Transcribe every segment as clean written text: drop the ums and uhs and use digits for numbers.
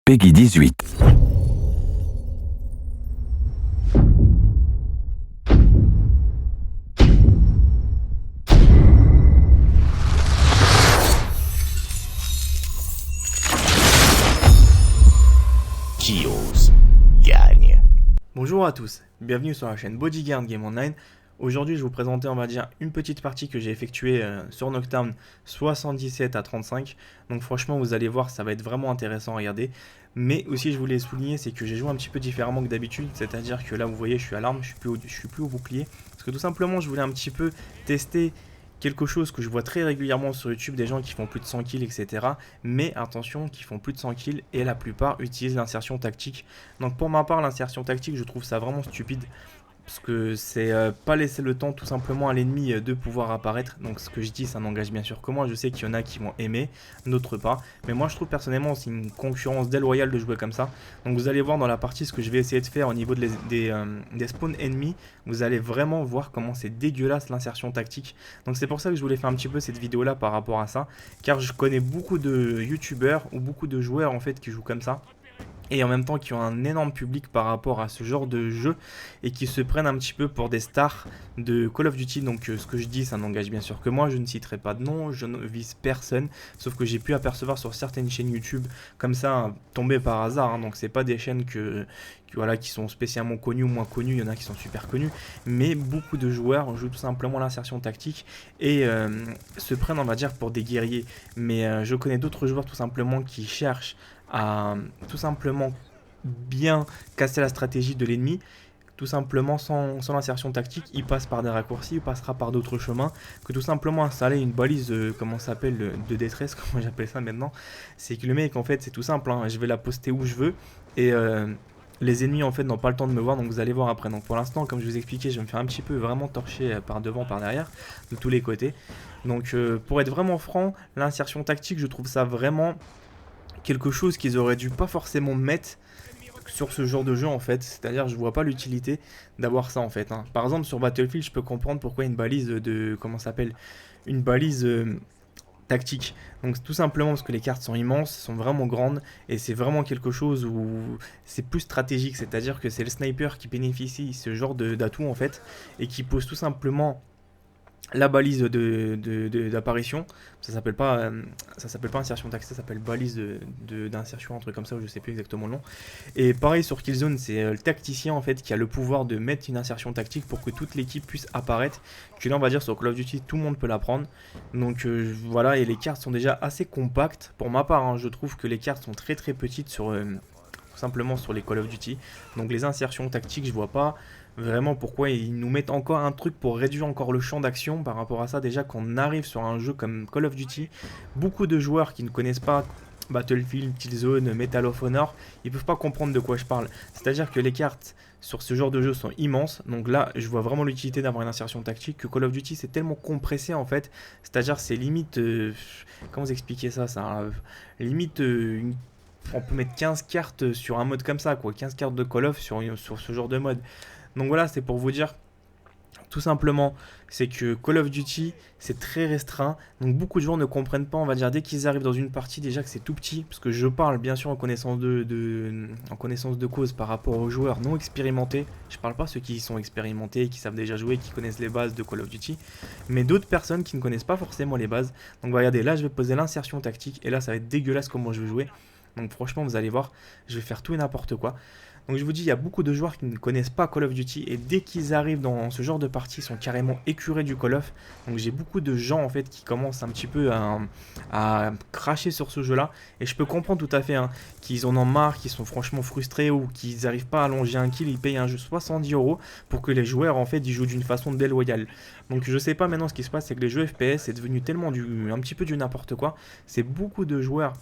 Peggy 18. Qui ose gagne. Bonjour à tous, bienvenue sur la chaîne Bodyguard Game Online. Aujourd'hui je vais vous présenter on va dire une petite partie que j'ai effectuée sur Nocturne 77 à 35. Donc franchement vous allez voir ça va être vraiment intéressant à regarder. Mais aussi je voulais souligner c'est que j'ai joué un petit peu différemment que d'habitude. C'est à dire que là vous voyez je suis à l'arme, je suis plus au bouclier. Parce que tout simplement je voulais un petit peu tester quelque chose que je vois très régulièrement sur YouTube, des gens qui font plus de 100 kills, etc. Mais attention, qui font plus de 100 kills et la plupart utilisent l'insertion tactique. Donc pour ma part, l'insertion tactique, je trouve ça vraiment stupide. Parce que c'est pas laisser le temps tout simplement à l'ennemi de pouvoir apparaître. Donc ce que je dis ça n'engage bien sûr que moi. Je sais qu'il y en a qui vont aimer, d'autres pas. Mais moi je trouve personnellement c'est une concurrence déloyale de jouer comme ça. Donc vous allez voir dans la partie ce que je vais essayer de faire au niveau des spawns ennemis. Vous allez vraiment voir comment c'est dégueulasse l'insertion tactique. Donc c'est pour ça que je voulais faire un petit peu cette vidéo là par rapport à ça. Car je connais beaucoup de youtubeurs ou beaucoup de joueurs en fait qui jouent comme ça. Et en même temps qui ont un énorme public par rapport à ce genre de jeu et qui se prennent un petit peu pour des stars de Call of Duty. Donc ce que je dis ça n'engage bien sûr que moi, je ne citerai pas de nom, je ne vise personne, sauf que j'ai pu apercevoir sur certaines chaînes YouTube comme ça tombées par hasard, hein. Donc c'est pas des chaînes voilà, qui sont spécialement connues ou moins connues, il y en a qui sont super connus, mais beaucoup de joueurs jouent tout simplement l'insertion tactique et se prennent on va dire pour des guerriers. Mais je connais d'autres joueurs tout simplement qui cherchent à tout simplement bien casser la stratégie de l'ennemi, tout simplement sans l'insertion tactique. Il passe par des raccourcis, il passera par d'autres chemins que tout simplement installer une balise comment ça s'appelle, de détresse, comment j'appelle ça maintenant. C'est que le mec en fait c'est tout simple, hein, je vais la poster où je veux et les ennemis en fait n'ont pas le temps de me voir, donc vous allez voir après. Donc pour l'instant comme je vous expliquais je vais me faire un petit peu vraiment torcher par devant, par derrière, de tous les côtés. Donc pour être vraiment franc, l'insertion tactique je trouve ça vraiment quelque chose qu'ils auraient dû pas forcément mettre sur ce genre de jeu en fait. C'est-à-dire je vois pas l'utilité d'avoir ça en fait, hein. Par exemple sur Battlefield je peux comprendre pourquoi une balise de comment ça s'appelle, une balise tactique. Donc tout simplement parce que les cartes sont immenses, sont vraiment grandes et c'est vraiment quelque chose où c'est plus stratégique. C'est-à-dire que c'est le sniper qui bénéficie ce genre d'atout en fait et qui pose tout simplement la balise d'apparition. Ça s'appelle pas insertion tactique, ça s'appelle balise d'insertion, un truc comme ça, je sais plus exactement le nom. Et pareil sur Killzone, c'est le tacticien en fait qui a le pouvoir de mettre une insertion tactique pour que toute l'équipe puisse apparaître. Que là on va dire sur Call of Duty tout le monde peut la prendre. Donc voilà, et les cartes sont déjà assez compactes. Pour ma part, hein, je trouve que les cartes sont très très petites sur tout simplement sur les Call of Duty. Donc les insertions tactiques, je vois pas vraiment pourquoi ils nous mettent encore un truc pour réduire encore le champ d'action par rapport à ça. Déjà qu'on arrive sur un jeu comme Call of Duty, beaucoup de joueurs qui ne connaissent pas Battlefield, Killzone, Medal of Honor, ils peuvent pas comprendre de quoi je parle. C'est-à-dire que les cartes sur ce genre de jeu sont immenses, donc là je vois vraiment l'utilité d'avoir une insertion tactique. Que Call of Duty c'est tellement compressé en fait, c'est-à-dire c'est limite, comment vous expliquer ça, limite on peut mettre 15 cartes sur un mode comme ça, quoi, 15 cartes de Call of sur ce genre de mode. Donc voilà, c'est pour vous dire, tout simplement, c'est que Call of Duty, c'est très restreint. Donc beaucoup de joueurs ne comprennent pas, on va dire, dès qu'ils arrivent dans une partie, déjà que c'est tout petit. Parce que je parle bien sûr en connaissance de cause par rapport aux joueurs non expérimentés. Je parle pas ceux qui sont expérimentés, qui savent déjà jouer, qui connaissent les bases de Call of Duty. Mais d'autres personnes qui ne connaissent pas forcément les bases. Donc regardez, là je vais poser l'insertion tactique. Et là ça va être dégueulasse comment je vais jouer. Donc franchement vous allez voir, je vais faire tout et n'importe quoi. Donc je vous dis, il y a beaucoup de joueurs qui ne connaissent pas Call of Duty et dès qu'ils arrivent dans ce genre de partie, ils sont carrément écurés du Call of. Donc j'ai beaucoup de gens en fait qui commencent un petit peu à cracher sur ce jeu-là. Et je peux comprendre tout à fait hein, qu'ils en ont marre, qu'ils sont franchement frustrés ou qu'ils n'arrivent pas à allonger un kill. Ils payent un jeu 70 € pour que les joueurs en fait ils jouent d'une façon déloyale. Donc je sais pas maintenant ce qui se passe, c'est que les jeux FPS c'est devenu tellement un petit peu du n'importe quoi. C'est beaucoup de joueurs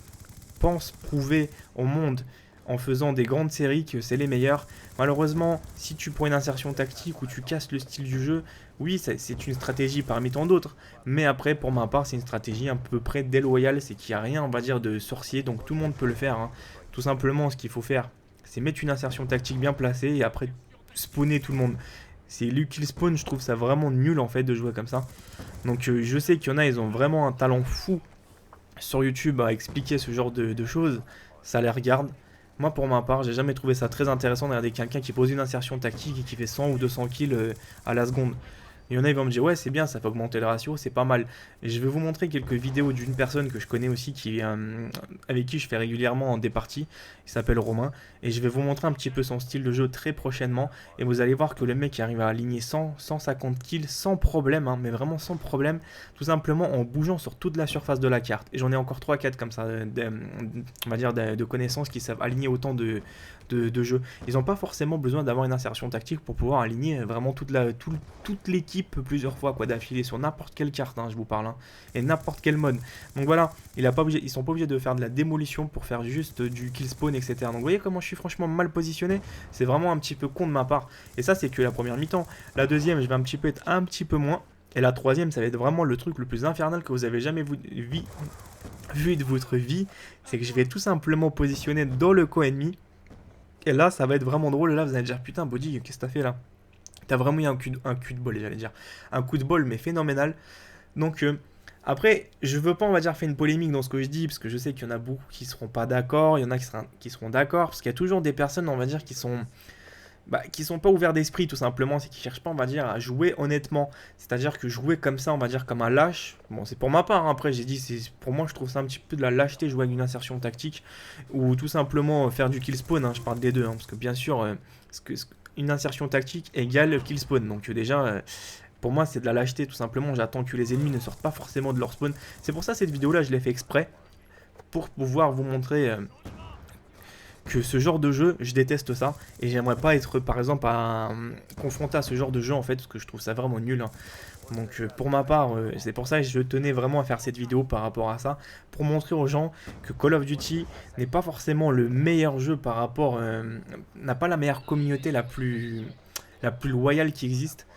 pensent prouver au monde en faisant des grandes séries que c'est les meilleurs. Malheureusement, si tu prends une insertion tactique ou tu casses le style du jeu, oui, c'est une stratégie parmi tant d'autres. Mais après, pour ma part, c'est une stratégie à peu près déloyale. C'est qu'il n'y a rien, on va dire, de sorcier. Donc tout le monde peut le faire, hein. Tout simplement, ce qu'il faut faire, c'est mettre une insertion tactique bien placée et après spawner tout le monde. C'est lui qui le spawn, je trouve ça vraiment nul en fait de jouer comme ça. Donc je sais qu'il y en a, ils ont vraiment un talent fou sur YouTube à expliquer ce genre de choses. Ça les regarde. Moi, pour ma part, j'ai jamais trouvé ça très intéressant de regarder quelqu'un qui pose une insertion tactique et qui fait 100 ou 200 kills à la seconde. Il y en a, ils vont me dire, ouais, c'est bien, ça fait augmenter le ratio, c'est pas mal. Et je vais vous montrer quelques vidéos d'une personne que je connais aussi, avec qui je fais régulièrement des parties. Il s'appelle Romain. Et je vais vous montrer un petit peu son style de jeu très prochainement. Et vous allez voir que le mec arrive à aligner 100, 150 kills sans problème, hein, mais vraiment sans problème. Tout simplement en bougeant sur toute la surface de la carte. Et j'en ai encore 3-4 comme ça, on va dire de connaissances qui savent aligner autant de jeux. Ils n'ont pas forcément besoin d'avoir une insertion tactique pour pouvoir aligner vraiment toute l'équipe plusieurs fois quoi d'affilée sur n'importe quelle carte, hein, je vous parle, hein, et n'importe quel mode. Donc voilà, ils sont pas obligés de faire de la démolition pour faire juste du kill spawn, etc. Donc vous voyez comment je suis franchement mal positionné. C'est vraiment un petit peu con de ma part. Et ça, c'est que la première mi-temps. La deuxième, je vais être un petit peu moins. Et la troisième, ça va être vraiment le truc le plus infernal que vous avez jamais vu de votre vie. C'est que je vais tout simplement positionner dans le coin ennemi. Et là, ça va être vraiment drôle. Et là, vous allez dire, putain, Body, qu'est-ce que t'as fait là? T'as vraiment eu un cul de bol, j'allais dire. Un coup de bol, mais phénoménal. Donc, après, je veux pas, on va dire, faire une polémique dans ce que je dis, parce que je sais qu'il y en a beaucoup qui seront pas d'accord. Il y en a qui seront d'accord, parce qu'il y a toujours des personnes, on va dire, qui sont pas ouverts d'esprit, tout simplement. C'est qu'ils cherchent pas, on va dire, à jouer honnêtement. C'est-à-dire que jouer comme ça, on va dire, comme un lâche. Bon, c'est pour ma part, hein. Après, j'ai dit, pour moi, je trouve ça un petit peu de la lâcheté, jouer avec une insertion tactique, ou tout simplement faire du kill spawn, hein. Je parle des deux, hein, parce que bien sûr, une insertion tactique égale kill spawn. Donc déjà, pour moi, c'est de la lâcheté, tout simplement. J'attends que les ennemis ne sortent pas forcément de leur spawn. C'est pour ça, cette vidéo-là, je l'ai fait exprès, pour pouvoir vous montrer que ce genre de jeu, je déteste ça. Et j'aimerais pas être, par exemple, confronté à ce genre de jeu, en fait, parce que je trouve ça vraiment nul, hein. Donc pour ma part, c'est pour ça que je tenais vraiment à faire cette vidéo par rapport à ça, pour montrer aux gens que Call of Duty n'est pas forcément le meilleur jeu par rapport, n'a pas la meilleure communauté la plus loyale qui existe.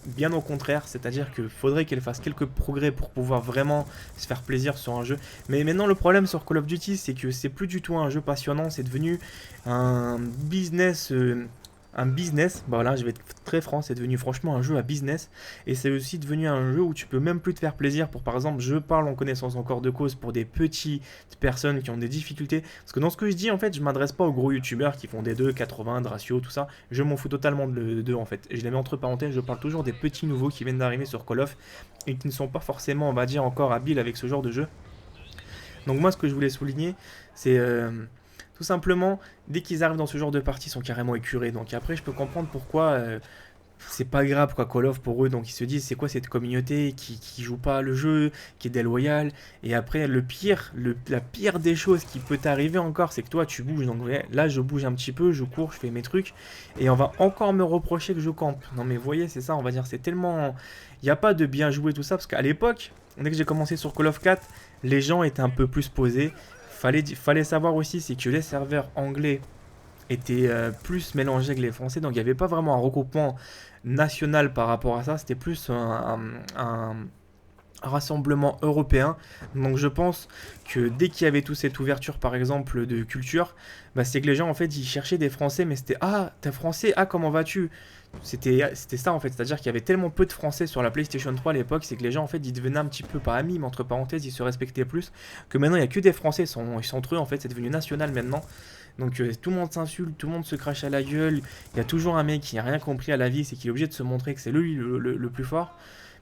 Bien au contraire, c'est-à-dire qu'il faudrait qu'elle fasse quelques progrès pour pouvoir vraiment se faire plaisir sur un jeu. Mais maintenant, le problème sur Call of Duty, c'est que c'est plus du tout un jeu passionnant, c'est devenu un business. Bah là, je vais être très franc, c'est devenu franchement un jeu à business. Et c'est aussi devenu un jeu où tu peux même plus te faire plaisir pour, par exemple, je parle en connaissance encore de cause pour des petites personnes qui ont des difficultés. Parce que dans ce que je dis, en fait, je m'adresse pas aux gros youtubeurs qui font des 2, 80, de ratio, tout ça. Je m'en fous totalement d'eux, en fait. Et je les mets entre parenthèses, je parle toujours des petits nouveaux qui viennent d'arriver sur Call of et qui ne sont pas forcément, on va dire, encore habiles avec ce genre de jeu. Donc moi, ce que je voulais souligner, c'est tout simplement, dès qu'ils arrivent dans ce genre de partie, ils sont carrément écurés. Donc après, je peux comprendre pourquoi c'est pas grave quoi, Call of pour eux. Donc ils se disent, c'est quoi cette communauté qui joue pas le jeu, qui est déloyale. Et après, la pire des choses qui peut t'arriver encore, c'est que toi, tu bouges. Donc là, je bouge un petit peu, je cours, je fais mes trucs. Et on va encore me reprocher que je campe. Non mais vous voyez, c'est ça, on va dire, c'est tellement... Il n'y a pas de bien jouer tout ça, parce qu'à l'époque, dès que j'ai commencé sur Call of 4, les gens étaient un peu plus posés. Fallait savoir aussi, c'est que les serveurs anglais étaient plus mélangés que les français, donc il n'y avait pas vraiment un regroupement national par rapport à ça, c'était plus un rassemblement européen. Donc je pense que dès qu'il y avait toute cette ouverture par exemple de culture, c'est que les gens en fait ils cherchaient des français, mais c'était ah t'es français, ah comment vas-tu. C'était ça en fait, c'est-à-dire qu'il y avait tellement peu de français sur la PlayStation 3 à l'époque, c'est que les gens en fait ils devenaient un petit peu pas amis, mais entre parenthèses ils se respectaient plus, que maintenant il n'y a que des français, ils sont entre eux en fait, c'est devenu national maintenant. Donc tout le monde s'insulte, tout le monde se crache à la gueule, il y a toujours un mec qui n'a rien compris à la vie, c'est qu'il est obligé de se montrer que c'est lui le plus fort.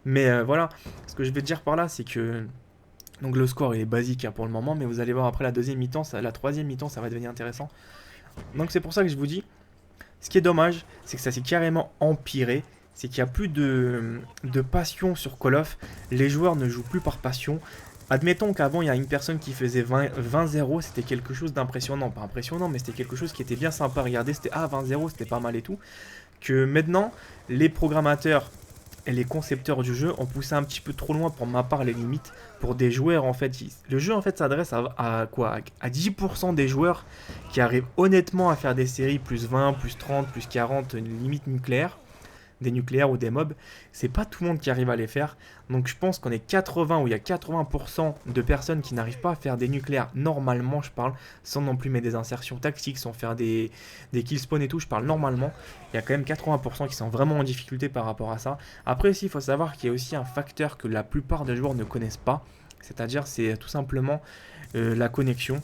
Mais voilà, ce que je vais te dire par là, c'est que donc le score il est basique hein, pour le moment, mais vous allez voir après la deuxième mi-temps, la troisième mi-temps, ça va devenir intéressant. Donc c'est pour ça que je vous dis, ce qui est dommage, c'est que ça s'est carrément empiré, c'est qu'il n'y a plus de passion sur Call of, les joueurs ne jouent plus par passion. Admettons qu'avant il y a une personne qui faisait 20-0, c'était quelque chose d'impressionnant, pas impressionnant, mais c'était quelque chose qui était bien sympa à regarder, c'était 20-0, c'était pas mal et tout. Que maintenant, les programmateurs et les concepteurs du jeu ont poussé un petit peu trop loin pour ma part les limites pour des joueurs en fait. Le jeu en fait s'adresse à quoi, à 10% des joueurs qui arrivent honnêtement à faire des séries plus 20, plus 30, plus 40, une limite nucléaire, des nucléaires ou des mobs. C'est pas tout le monde qui arrive à les faire. Donc je pense qu'on est 80 ou il y a 80% de personnes qui n'arrivent pas à faire des nucléaires normalement, je parle, sans non plus mettre des insertions tactiques, sans faire des kill spawn et tout, je parle normalement. Il y a quand même 80% qui sont vraiment en difficulté par rapport à ça. Après aussi, il faut savoir qu'il y a aussi un facteur que la plupart des joueurs ne connaissent pas, c'est-à-dire c'est tout simplement la connexion.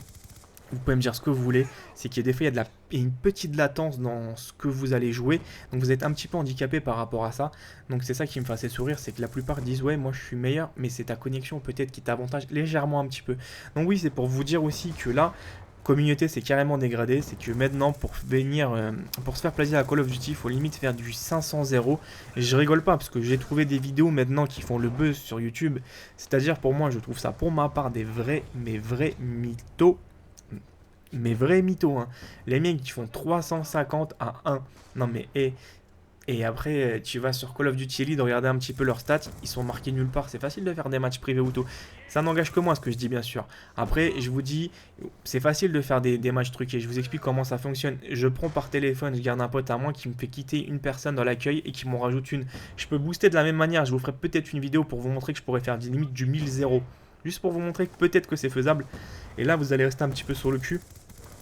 Vous pouvez me dire ce que vous voulez, c'est qu'il y a des fois il y a une petite latence dans ce que vous allez jouer, donc vous êtes un petit peu handicapé par rapport à ça. Donc c'est ça qui me fait assez sourire, c'est que la plupart disent ouais moi je suis meilleur, mais c'est ta connexion peut-être qui t'avantage légèrement un petit peu. Donc oui, c'est pour vous dire aussi que là, communauté c'est carrément dégradé, c'est que maintenant pour venir, pour se faire plaisir à Call of Duty, il faut limite faire du 500-0. Et je rigole pas parce que j'ai trouvé des vidéos maintenant qui font le buzz sur YouTube, c'est-à-dire pour moi je trouve ça pour ma part des vrais, mais vrais mythos. Mais vrais mythos, hein. Les mecs qui font 350 à 1. Non mais, et après, tu vas sur Call of Duty Elite, regarder un petit peu leurs stats, ils sont marqués nulle part. C'est facile de faire des matchs privés auto. Ça n'engage que moi ce que je dis, bien sûr. Après, je vous dis, c'est facile de faire des matchs truqués. Je vous explique comment ça fonctionne. Je prends par téléphone, je garde un pote à moi qui me fait quitter une personne dans l'accueil et qui m'en rajoute une. Je peux booster de la même manière. Je vous ferai peut-être une vidéo pour vous montrer que je pourrais faire limite du 1000-0. Juste pour vous montrer que peut-être que c'est faisable. Et là, vous allez rester un petit peu sur le cul.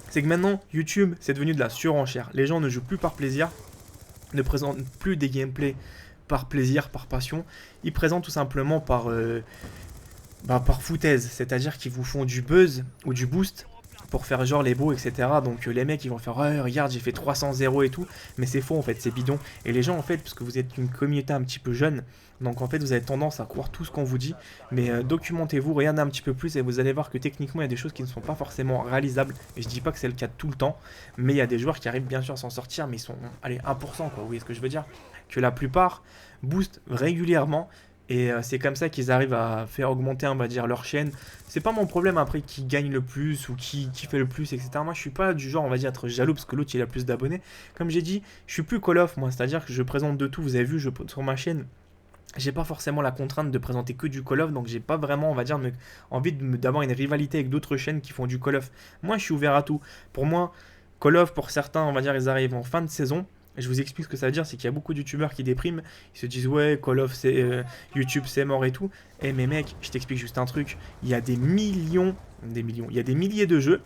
C'est que maintenant, YouTube, c'est devenu de la surenchère. Les gens ne jouent plus par plaisir, ne présentent plus des gameplays par plaisir, par passion. Ils présentent tout simplement par foutaise. C'est-à-dire qu'ils vous font du buzz ou du boost pour faire genre les beaux, etc. Donc les mecs, ils vont faire ouais, regarde, j'ai fait 300-0 et tout. Mais c'est faux, en fait, c'est bidon. Et les gens, en fait, parce que vous êtes une communauté un petit peu jeune, donc en fait, vous avez tendance à croire tout ce qu'on vous dit. Mais documentez-vous, regardez un petit peu plus et vous allez voir que techniquement, il y a des choses qui ne sont pas forcément réalisables. Et je dis pas que c'est le cas de tout le temps, mais il y a des joueurs qui arrivent bien sûr à s'en sortir, mais ils sont, allez, 1%, quoi. Vous voyez ce que je veux dire? Que la plupart boostent régulièrement. Et c'est comme ça qu'ils arrivent à faire augmenter, on va dire, leur chaîne. C'est pas mon problème après qui gagne le plus ou qui fait le plus, etc. Moi, je suis pas du genre, on va dire, être jaloux parce que l'autre il a plus d'abonnés. Comme j'ai dit, je suis plus Call of, moi. C'est-à-dire que je présente de tout. Vous avez vu, sur ma chaîne, j'ai pas forcément la contrainte de présenter que du Call of, donc j'ai pas vraiment, on va dire, envie d'avoir une rivalité avec d'autres chaînes qui font du Call of. Moi, je suis ouvert à tout. Pour moi, Call of, pour certains, on va dire, ils arrivent en fin de saison. Je vous explique ce que ça veut dire, c'est qu'il y a beaucoup de youtubeurs qui dépriment, ils se disent ouais, Call of, c'est YouTube, c'est mort et tout. Eh mais mec, je t'explique juste un truc, il y a il y a des milliers de jeux,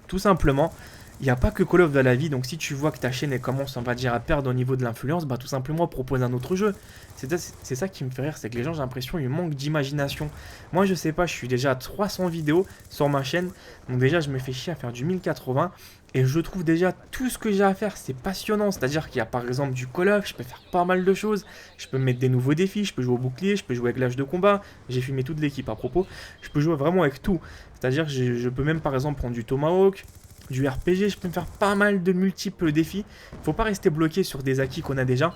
tout simplement. Il n'y a pas que Call of dans la vie, donc si tu vois que ta chaîne elle commence, on va dire, à perdre au niveau de l'influence, bah tout simplement propose un autre jeu. C'est ça qui me fait rire, c'est que les gens, j'ai l'impression, ils manquent d'imagination. Moi, je sais pas, je suis déjà à 300 vidéos sur ma chaîne, donc déjà, je me fais chier à faire du 1080, et je trouve déjà tout ce que j'ai à faire, c'est passionnant. C'est-à-dire qu'il y a par exemple du Call of, je peux faire pas mal de choses, je peux mettre des nouveaux défis, je peux jouer au bouclier, je peux jouer avec l'âge de combat, j'ai filmé toute l'équipe à propos, je peux jouer vraiment avec tout. C'est-à-dire que je peux même par exemple prendre du Tomahawk, du RPG, je peux me faire pas mal de multiples défis. Faut pas rester bloqué sur des acquis qu'on a déjà.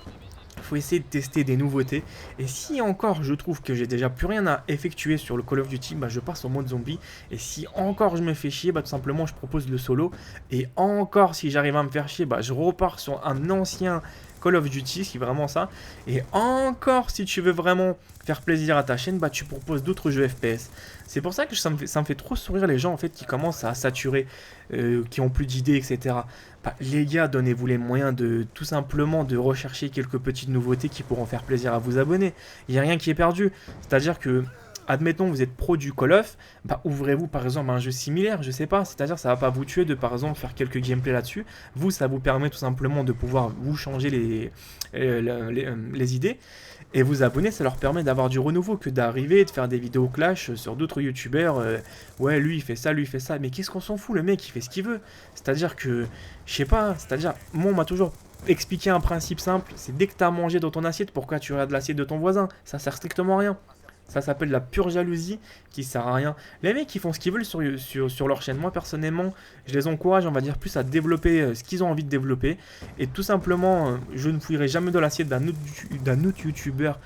Faut essayer de tester des nouveautés. Et si encore je trouve que j'ai déjà plus rien à effectuer sur le Call of Duty, bah je passe au mode zombie. Et si encore je me fais chier, bah tout simplement je propose le solo. Et encore si j'arrive à me faire chier, bah je repars sur un ancien Call of Duty, c'est vraiment ça. Et encore si tu veux vraiment faire plaisir à ta chaîne, bah tu proposes d'autres jeux FPS. C'est pour ça que ça me fait trop sourire les gens en fait qui commencent à saturer, qui ont plus d'idées, etc. Bah, les gars, donnez-vous les moyens de tout simplement de rechercher quelques petites nouveautés qui pourront faire plaisir à vos abonnés. Il n'y a rien qui est perdu. C'est-à-dire que, admettons, vous êtes pro du Call of, bah, ouvrez-vous par exemple un jeu similaire, je sais pas. C'est-à-dire ça va pas vous tuer de par exemple faire quelques gameplays là-dessus. Vous, ça vous permet tout simplement de pouvoir vous changer les idées. Et vous abonner, ça leur permet d'avoir du renouveau que d'arriver, de faire des vidéos clash sur d'autres youtubeurs. Ouais, lui il fait ça, lui il fait ça. Mais qu'est-ce qu'on s'en fout, le mec il fait ce qu'il veut. C'est-à-dire que, je sais pas, c'est-à-dire, moi on m'a toujours expliqué un principe simple, c'est dès que t'as mangé dans ton assiette, pourquoi tu regardes l'assiette de ton voisin? Ça sert strictement à rien. Ça s'appelle la pure jalousie qui sert à rien. Les mecs ils font ce qu'ils veulent sur leur chaîne. Moi personnellement, je les encourage, on va dire, plus à développer ce qu'ils ont envie de développer. Et tout simplement, je ne fouillerai jamais dans l'assiette d'un autre youtubeur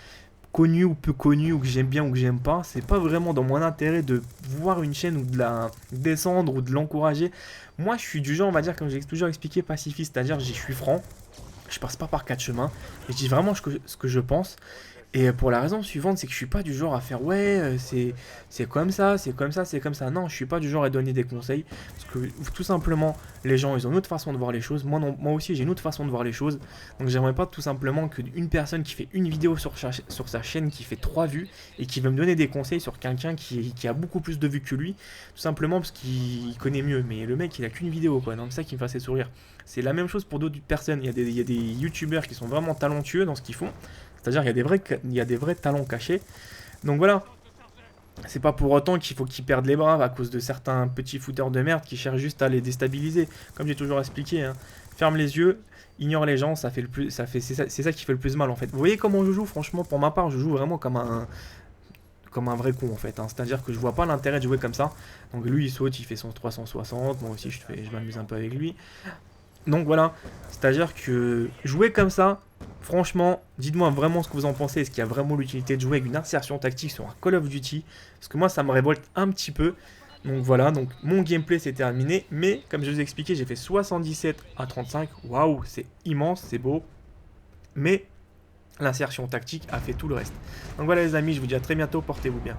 connu ou peu connu, ou que j'aime bien ou que j'aime pas. C'est pas vraiment dans mon intérêt de voir une chaîne ou de la descendre ou de l'encourager. Moi je suis du genre, on va dire, comme j'ai toujours expliqué, pacifiste. C'est-à-dire je suis franc, je passe pas par quatre chemins. Et je dis vraiment ce que je pense. Et pour la raison suivante, c'est que je suis pas du genre à faire ouais, c'est comme ça, c'est comme ça, c'est comme ça. Non, je suis pas du genre à donner des conseils. Parce que tout simplement, les gens, ils ont une autre façon de voir les choses. Moi, non, moi aussi, j'ai une autre façon de voir les choses. Donc j'aimerais pas tout simplement qu'une personne qui fait une vidéo sur sa chaîne, qui fait 3 vues, et qui veut me donner des conseils sur quelqu'un qui a beaucoup plus de vues que lui, tout simplement parce qu'il connaît mieux. Mais le mec, il a qu'une vidéo, quoi. Donc c'est ça qui me fait assez sourire. C'est la même chose pour d'autres personnes. Il y a des youtubeurs qui sont vraiment talentueux dans ce qu'ils font. C'est-à-dire qu'il y a des vrais talents cachés. Donc voilà. c'est pas pour autant qu'il faut qu'ils perdent les bras à cause de certains petits footeurs de merde qui cherchent juste à les déstabiliser. Comme j'ai toujours expliqué, hein. Ferme les yeux, ignore les gens, ça fait le plus, c'est ça qui fait le plus mal en fait. Vous voyez comment je joue, franchement, pour ma part, je joue vraiment comme un vrai con en fait, hein. C'est-à-dire que je vois pas l'intérêt de jouer comme ça. Donc lui il saute, il fait son 360, moi aussi je m'amuse un peu avec lui. Donc voilà, c'est-à-dire que jouer comme ça, franchement, dites-moi vraiment ce que vous en pensez. Est-ce qu'il y a vraiment l'utilité de jouer avec une insertion tactique sur un Call of Duty? Parce que moi ça me révolte un petit peu. Donc voilà, donc mon gameplay c'est terminé. Mais comme je vous ai expliqué, j'ai fait 77 à 35. Waouh, c'est immense, c'est beau. Mais l'insertion tactique a fait tout le reste. Donc voilà les amis, je vous dis à très bientôt, portez-vous bien.